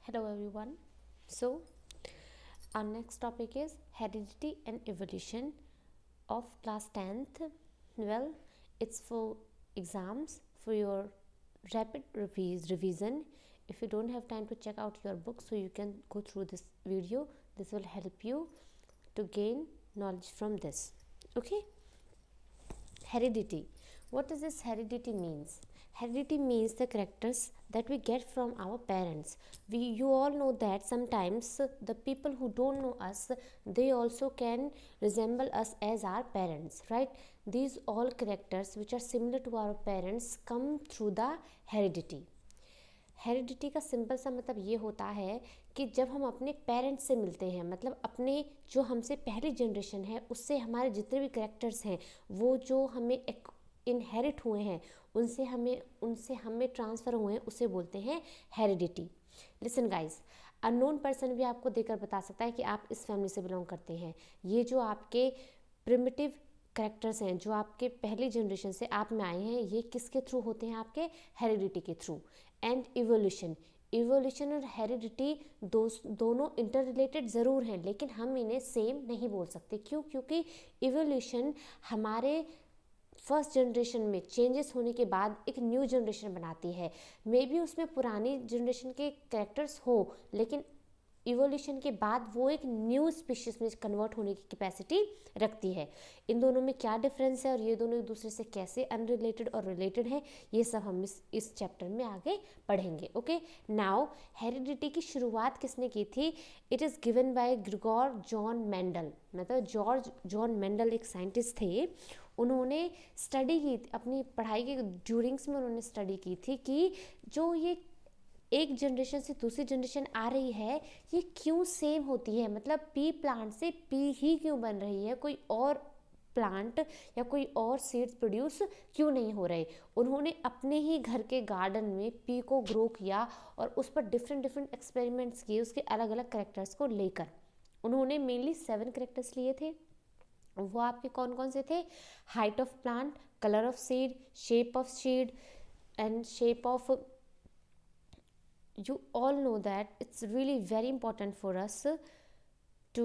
Hello everyone. So our next topic is heredity and evolution of class 10th. Well, it's for exams, for your rapid revision. If you don't have time to check out your book, so you can go through this video. This will help you to gain knowledge from this. Okay? Heredity. What does this heredity means? Heredity means the characters that we get from our parents. You all know that sometimes the people who don't know us, they also can resemble us as our parents, right? These all characters which are similar to our parents come through the heredity. Heredity का simple सा मतलब ये होता है कि जब हम अपने पेरेंट्स से मिलते हैं, मतलब अपने जो हमसे पहली जनरेशन है उससे हमारे जितने भी करेक्टर्स हैं वो जो हमें इनहेरिट हुए हैं उनसे हमें ट्रांसफ़र हुए हैं, उसे बोलते हैं heredity. Listen guys, unknown person भी आपको देकर बता सकता है कि आप इस फैमिली से बिलोंग करते हैं. ये जो आपके प्रिमिटिव करेक्टर्स हैं जो आपके पहली जनरेशन से आप में आए हैं, ये किसके थ्रू होते हैं? आपके हेरिडिटी के थ्रू. एंड इवोल्यूशन और हेरिडिटी दोनों इंटर रिलेटेड ज़रूर हैं, लेकिन हम इन्हें सेम नहीं बोल सकते. क्यों? क्योंकि इवोल्यूशन हमारे फर्स्ट जनरेशन में चेंजेस होने के बाद एक न्यू जनरेशन बनाती है. मे बी उसमें पुरानी जनरेशन के कैरेक्टर्स हो, लेकिन इवोल्यूशन के बाद वो एक न्यू स्पीशीज़ में कन्वर्ट होने की कैपेसिटी रखती है. इन दोनों में क्या डिफरेंस है और ये दोनों एक दूसरे से कैसे अनरिलेटेड और रिलेटेड हैं, ये सब हम इस चैप्टर में आगे पढ़ेंगे. ओके, नाउ हेरिडिटी की शुरुआत किसने की थी? It is given by Grigor John Mendel. मतलब जॉर्ज जॉन मेंडल एक साइंटिस्ट थे. उन्होंने स्टडी की अपनी पढ़ाई के ड्यूरिंग्स में उन्होंने स्टडी की थी कि जो ये एक जनरेशन से दूसरी जनरेशन आ रही है ये क्यों सेम होती है. मतलब पी प्लांट से पी ही क्यों बन रही है, कोई और प्लांट या कोई और सीड्स प्रोड्यूस क्यों नहीं हो रहे. उन्होंने अपने ही घर के गार्डन में पी को ग्रो किया और उस पर डिफरेंट एक्सपेरिमेंट्स किए उसके अलग अलग करेक्टर्स को लेकर. उन्होंने मेनली 7 करेक्टर्स लिए थे. वो आपके कौन कौन से थे? Height of plant, colour of seed, shape of seed and shape of. You all know that it's really very important for us to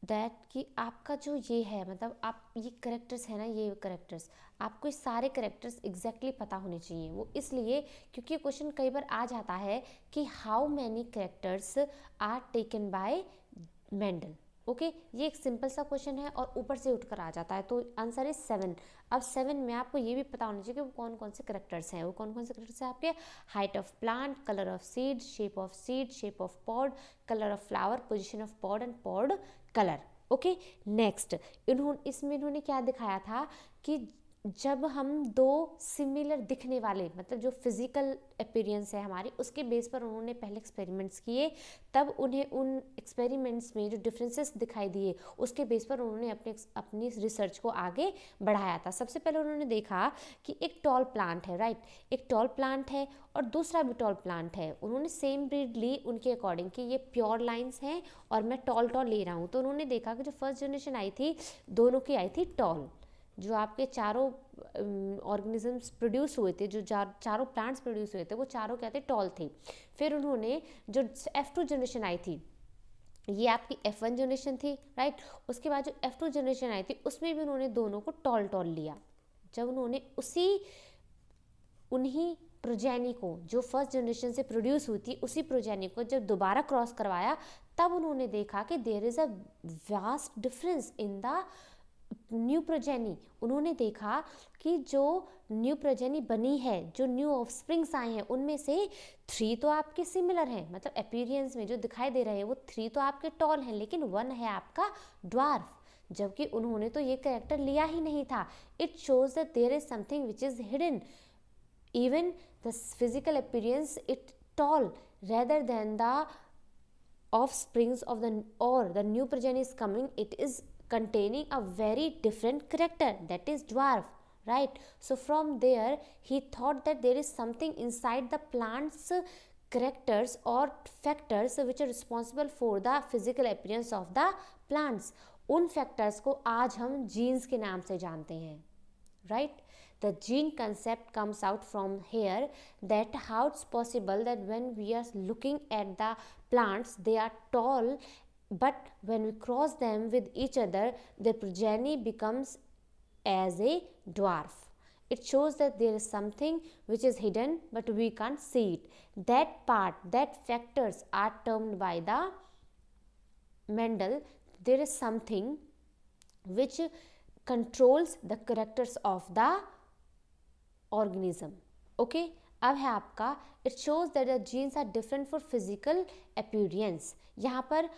that कि आपका जो ये है, मतलब आप ये करेक्टर्स है ना, ये करेक्टर्स आपको ये सारे करेक्टर्स एग्जैक्टली पता होने चाहिए. वो इसलिए क्योंकि क्वेश्चन कई बार आ जाता है कि how many characters are taken by Mendel. Okay, ये एक सिंपल सा क्वेश्चन है और ऊपर से उठकर आ जाता है, तो आंसर इज 7. अब 7 में आपको ये भी पता होना चाहिए कि वो कौन कौन से करेक्टर्स हैं. वो कौन कौन से करेक्टर्स हैं आपके? Height of plant, colour of seed, shape of pod, colour of flower, position of pod and pod colour. Okay, next इन्होंने क्या दिखाया था कि जब हम दो सिमिलर दिखने वाले, मतलब जो फिजिकल अपीयरेंस है हमारी, उसके बेस पर उन्होंने पहले एक्सपेरिमेंट्स किए. तब उन्हें उन एक्सपेरिमेंट्स में जो डिफरेंसेस दिखाई दिए उसके बेस पर उन्होंने अपनी रिसर्च को आगे बढ़ाया था. सबसे पहले उन्होंने देखा कि एक टॉल प्लांट है, राइट, एक टॉल प्लांट है और दूसरा भी टॉल प्लांट है. उन्होंने सेम ब्रीड ली उनके अकॉर्डिंग कि ये प्योर लाइन्स हैं और मैं टॉल ले रहा हूँ. तो उन्होंने देखा कि जो फर्स्ट जनरेशन आई थी दोनों की आई थी टॉल. जो आपके चारों ऑर्गेनिजम्स प्रोड्यूस हुए थे, जो चारों प्लांट्स प्रोड्यूस हुए थे, वो चारों क्या थे? टॉल थे. फिर उन्होंने जो F2 जनरेशन आई थी, ये आपकी F1 जनरेशन थी, राइट. उसके बाद जो F2 जनरेशन आई थी उसमें भी उन्होंने दोनों को टॉल लिया. जब उन्होंने उन्हीं प्रोजेनी को जो फर्स्ट जनरेशन से प्रोड्यूस हुई थी उसी प्रोजेनी को जब दोबारा क्रॉस करवाया, तब उन्होंने देखा कि there is a vast difference in the new progeny. उन्होंने देखा कि जो न्यू प्रोजेनी बनी है, जो न्यू ऑफस्प्रिंग्स आए हैं, उनमें से 3 तो आपके सिमिलर हैं, मतलब अपीयरेंस में जो दिखाई दे रहे हैं वो 3 तो आपके टॉल हैं, लेकिन 1 है आपका ड्वार्फ. जबकि उन्होंने तो ये कैरेक्टर लिया ही नहीं था. It shows that there is something which is hidden. Even the physical appearance it tall rather than the offsprings of the new progeny is coming, it is containing a very different character, that is dwarf, right. So from there he thought that there is something inside the plant's characters or factors which are responsible for the physical appearance of the plants. उन factors को आज हम jeans के नाम से जानते हैं, right. The gene concept comes out from here, that how it's possible that when we are looking at the plants, they are tall, but when we cross them with each other, their progeny becomes as a dwarf. It shows that there is something which is hidden but we can't see it. That part, that factors are termed by the Mendel. There is something which controls the characters of the organism. Okay, अब है आपका it shows that the genes are different for physical appearance. यहाँ पर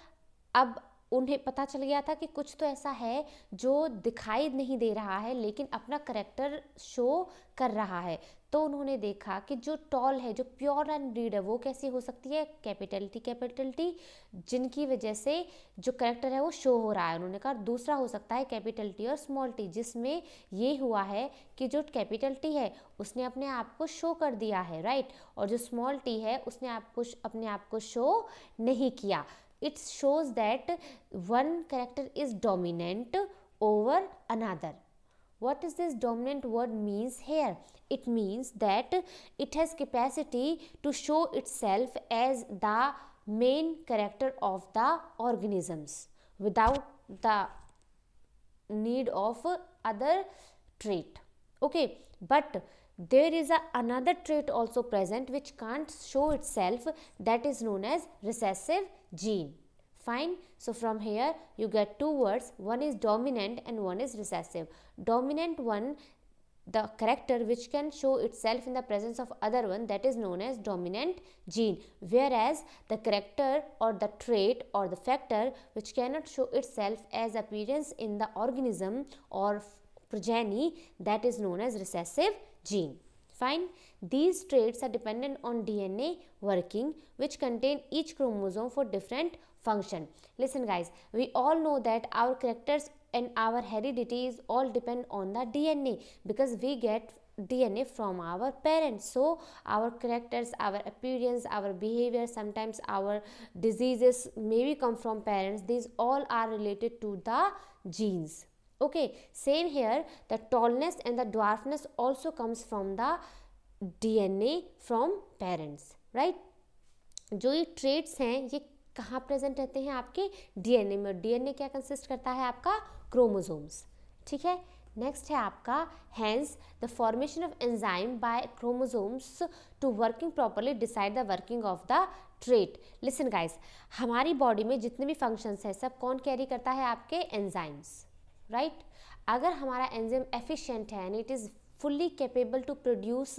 अब उन्हें पता चल गया था कि कुछ तो ऐसा है जो दिखाई नहीं दे रहा है लेकिन अपना करेक्टर शो कर रहा है. तो उन्होंने देखा कि जो टॉल है, जो प्योर एंड ब्रीड है, वो कैसी हो सकती है, कैपिटल टी, जिनकी वजह से जो करेक्टर है वो शो हो रहा है. उन्होंने कहा दूसरा हो सकता है कैपिटल टी और स्मॉल टी, जिसमें ये हुआ है कि जो कैपिटल टी है उसने अपने आप को शो कर दिया है, राइट, और जो स्मॉल टी है उसने अपने आप को शो नहीं किया. It shows that one character is dominant over another. What is this dominant word means here? It means that it has capacity to show itself as the main character of the organisms without the need of other trait. Okay, but there is another trait also present which can't show itself, that is known as recessive gene. Fine. So from here you get two words, one is dominant and one is recessive. Dominant one, the character which can show itself in the presence of other one, that is known as dominant gene, whereas the character or the trait or the factor which cannot show itself as appearance in the organism or progeny, that is known as recessive gene. Fine. These traits are dependent on DNA working, which contain each chromosome for different function. Listen guys, we all know that our characters and our heredity is all depend on the DNA, because we get DNA from our parents. So our characters, our appearance, our behavior, sometimes our diseases maybe come from parents. These all are related to the genes. Okay, same here, the tallness and the dwarfness also comes from the DNA from parents, right. जो ये traits हैं ये कहाँ present रहते हैं, आपके DNA में. DNA क्या कंसिस्ट करता है, आपका क्रोमोसोम्स. ठीक है. नेक्स्ट है आपका hence the formation of enzyme by chromosomes to working properly decide the working of the trait. Listen guys, हमारी बॉडी में जितने भी फंक्शंस हैं सब कौन कैरी करता है, आपके एंजाइम्स, राइट. अगर हमारा एंजाइम एफिशिएंट है and it is fully capable to produce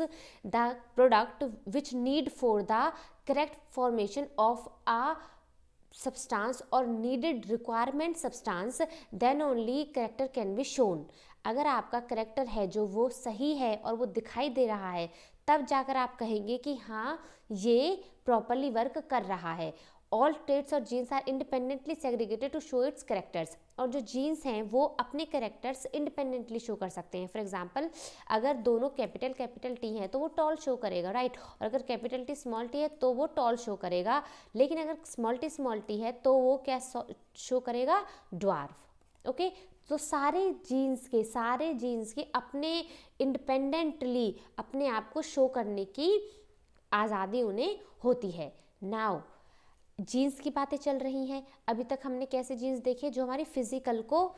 the product which need for the correct formation of a substance or needed requirement substance, then only character can be shown. अगर आपका character है जो वो सही है और वो दिखाई दे रहा है, तब जाकर आप कहेंगे कि हाँ ये प्रॉपरली वर्क कर रहा है. ऑल ट्रेट्स और genes are independently segregated to show its characters. और जो जीन्स हैं वो अपने करेक्टर्स इंडिपेंडेंटली शो कर सकते हैं. फॉर एग्जांपल, अगर दोनों कैपिटल टी हैं तो वो टॉल शो करेगा, राइट. और अगर कैपिटल टी स्मॉल टी है तो वो टॉल शो करेगा. लेकिन अगर स्मॉल टी है तो वो क्या शो करेगा, ड्वार्फ. ओके. तो सारे जीन्स के अपने इंडिपेंडेंटली अपने आप को शो करने की आज़ादी उन्हें होती है. नाउ जीन्स की बातें चल रही हैं. अभी तक हमने कैसे जीन्स देखे, जो हमारी फिजिकल को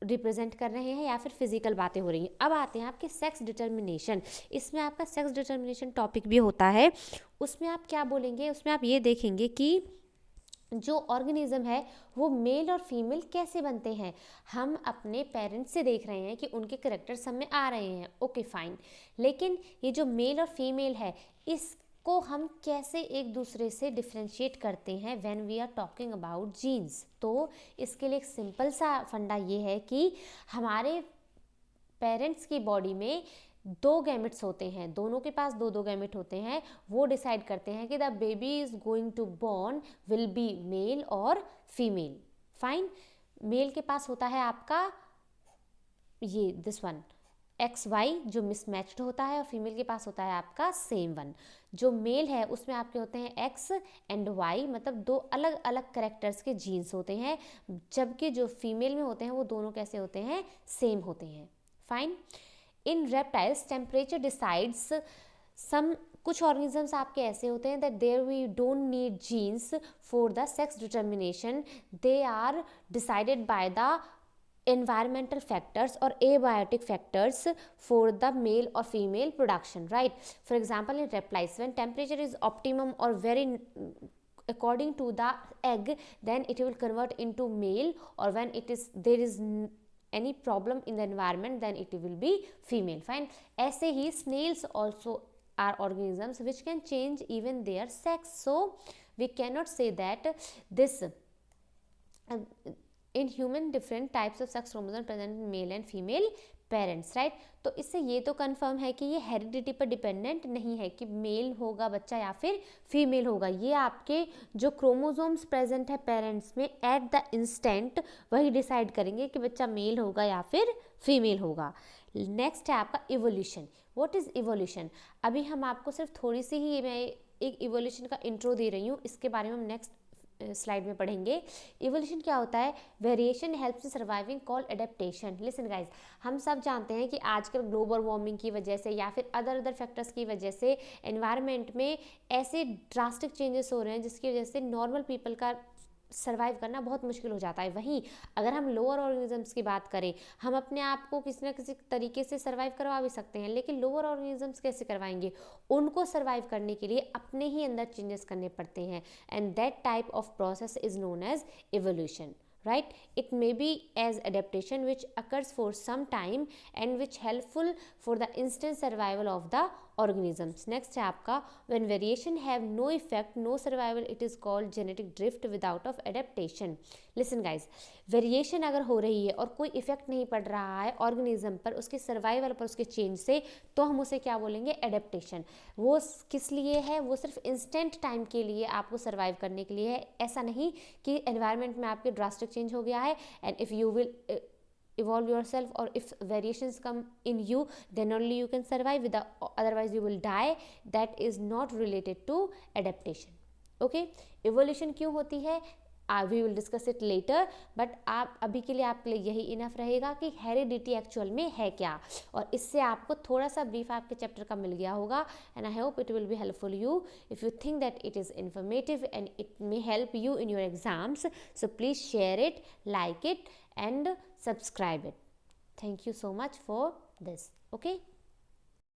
रिप्रेजेंट कर रहे हैं या फिर फिजिकल बातें हो रही हैं. अब आते हैं आपके सेक्स डिटर्मिनेशन. इसमें आपका सेक्स डिटर्मिनेशन टॉपिक भी होता है. उसमें आप क्या बोलेंगे, उसमें आप ये देखेंगे कि जो ऑर्गेनिज्म है वो मेल और फीमेल कैसे बनते हैं. हम अपने पेरेंट्स से देख रहे हैं कि उनके करेक्टर्स हमें आ रहे हैं, ओके फाइन. लेकिन ये जो मेल और फीमेल है इसको हम कैसे एक दूसरे से डिफ्रेंशिएट करते हैं when we are talking about genes. तो इसके लिए एक सिंपल सा फंडा ये है कि हमारे पेरेंट्स की बॉडी में 2 गैमेट्स होते हैं, दोनों के पास 2 गैमेट होते हैं. वो डिसाइड करते हैं कि the baby is going to born will be male और फीमेल. फाइन. मेल के पास होता है आपका ये दिस वन XY जो मिसमैच्ड होता है, और फीमेल के पास होता है आपका सेम वन. जो मेल है उसमें आपके होते हैं X एंड Y, मतलब 2 अलग अलग करेक्टर्स के जीन्स होते हैं. जबकि जो फीमेल में होते हैं वो दोनों कैसे होते हैं, सेम होते हैं. Fine. In reptiles temperature decides some, कुछ ऑर्गेनिजम्स आपके ऐसे होते हैं that there we don't need genes for the sex determination, they are decided by the environmental factors or abiotic factors for the male or female production, right? For example, in reptiles, when temperature is optimum or very according to the egg, then it will convert into male, or when it is there is any problem in the environment, then it will be female. Fine. ऐसे ही snails also are organisms which can change even their sex, so we cannot say that this in human different types of sex chromosome present in male and female parents, right? तो इससे ये तो confirm है कि ये heredity पर dependent नहीं है कि मेल होगा बच्चा या फिर फीमेल होगा, ये आपके जो क्रोमोसोम्स प्रेजेंट है पेरेंट्स में एट द इंस्टेंट वही डिसाइड करेंगे कि बच्चा मेल होगा या फिर फीमेल होगा। नेक्स्ट है आपका इवोल्यूशन। What is evolution? अभी हम आपको सिर्फ थोड़ी सी ही मैं एक इवोल्यूशन का इंट्रो दे रही हूँ, इसके बारे में हम नेक्स्ट स्लाइड में पढ़ेंगे। इवोल्यूशन क्या होता है? Variation helps in surviving called adaptation. Listen guys, हम सब जानते हैं कि आजकल ग्लोबल वार्मिंग की वजह से या फिर अदर फैक्टर्स की वजह से एनवायरनमेंट में ऐसे ड्रास्टिक चेंजेस हो रहे हैं जिसकी वजह से नॉर्मल पीपल का सर्वाइव करना बहुत मुश्किल हो जाता है। वहीं अगर हम लोअर ऑर्गेनिजम्स की बात करें, हम अपने आप को किसी न किसी तरीके से सर्वाइव करवा भी सकते हैं, लेकिन लोअर ऑर्गेनिजम्स कैसे करवाएंगे? उनको सर्वाइव करने के लिए अपने ही अंदर चेंजेस करने पड़ते हैं, and that type of process is known as evolution, right? It may be as adaptation which occurs for some time and which helpful for the instant survival of the organisms. Next है आपका when variation have no effect, no survival, it is called genetic drift without of adaptation. Listen guys, variation अगर हो रही है और कोई effect नहीं पड़ रहा है ऑर्गेनिज्म पर, उसके सर्वाइवल पर, उसके चेंज से, तो हम उसे क्या बोलेंगे? एडेप्टेशन। वो किस लिए है? वो सिर्फ इंस्टेंट टाइम के लिए आपको सर्वाइव करने के लिए है। ऐसा नहीं कि एनवायरनमेंट में आपके ड्रास्टिक चेंज हो गया है and if you will evolve yourself or if variations come in you then only you can survive with the, otherwise you will die. That is not related to adaptation. okay, evolution क्यों होती है? We will discuss it later, but आप अभी के लिए आपके लिए यही इनफ रहेगा कि हेरिडिटी एक्चुअल में है क्या, और इससे आपको थोड़ा सा ब्रीफ आपके चैप्टर का मिल गया होगा। And I hope it will be helpful you if you think that it is informative and it may help you in your exams, so please share it, like it and subscribe it. Thank you so much for this. Okay.